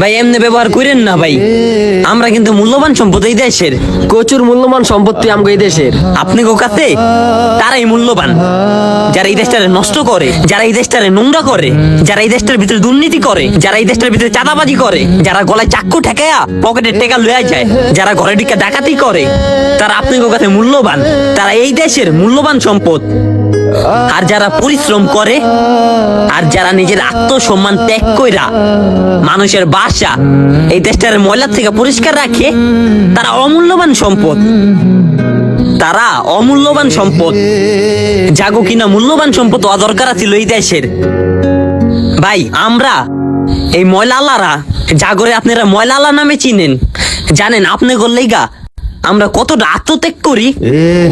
ভাই এমনি ব্যবহার করেন না ভাই, আমরা কিন্তু মূল্যবান সম্পদ এই দেশের, প্রচুর মূল্যবান সম্পত্তি আমগো এই দেশের। আপনি কাছে তারাই মূল্যবান যারা এই দেশটারে নষ্ট করে, যারা এই দেশটারে নোংরা করে, যারা এই দেশটার ভিতরে দুর্নীতি করে, যারা এই দেশটার ভিতরে চাঁদাবাজি করে, যারা গলায় চাক্কু ঠেকায়া পকেটের টেকা লয়ে যায়, যারা ঘরে ঢুকে ডাকাতি করে, তারা আপনার কাছে মূল্যবান, তারা এই দেশের মূল্যবান সম্পদ। আর যারা পরিশ্রম করে, আর যারা নিজের আত্মসম্মান ত্যাগ কইরা মানুষের বাসা এই দেশটার ময়লা থেকে পরিষ্কার রাখে, তারা অমূল্যবান সম্পদ, তারা অমূল্যবান সম্পদ। জাগো কিনা মূল্যবান সম্পদ হওয়া দরকার ছিল এই দেশের। ভাই আমরা এই ময়লালারা, জাগরে আপনারা ময়লালা নামে চিনেন, জানেন আপনি গল্লেগা আমরা কতটা আত্মত্যাগ করি।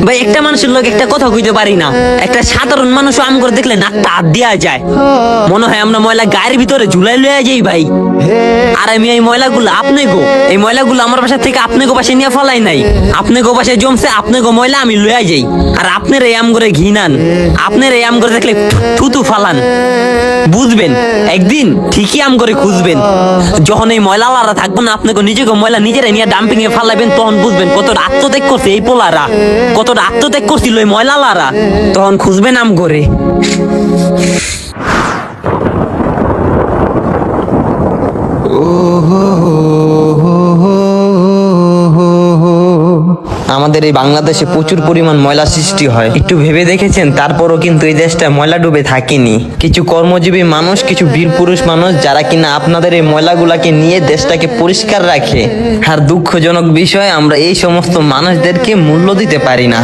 ভাই একটা মানুষের লোক একটা কথা কইতে পারি না, একটা সাধারণ মানুষ আম করে দেখলে নাকটা হাত দেওয়া যায়, মনে হয় আমরা ময়লা গায়ের ভিতরে ঝুলাই লইয়া যাই ভাই। আর আমি এই ময়লাগুলো আপনি গো, এই ময়লাগুলো আমার বাসা থেকে আপনি গো বাসায় নিয়ে ফলাই নাই, আপনি গো বাসায় জমছে, আপনি গো ময়লা আমি লইয়া যাই। আর আপনার এই আম করে ঘিনান, আপনার এই আম করে দেখলে থুতু ফালান, বুঝবেন একদিন ঠিকই আম করে খুঁজবেন। যখন এই ময়লালারা থাকবো না, আপনাকে নিজেকে ময়লা নিজেরাই নিয়ে ডাম্পিং এ ফালাবেন, তখন বুঝবেন কতটা আত্মত্যাগ করছে এই পোলারা, কতটা আত্মত্যাগ করছিল এই ময়লালারা, তখন খুঁজবেন আম করে। আমাদের এই বাংলাদেশে প্রচুর পরিমাণ ময়লা সৃষ্টি হয়, একটু ভেবে দেখেছেন? তারপরও কিন্তু এই দেশটা ময়লা ডুবে থাকেনি। কিছু কর্মজীবী মানুষ, কিছু বীর পুরুষ মানুষ যারা কিনা আপনাদের এই ময়লাগুলাকে নিয়ে দেশটাকে পরিষ্কার রাখে। আর দুঃখজনক বিষয়, আমরা এই সমস্ত মানুষদেরকে মূল্য দিতে পারি না।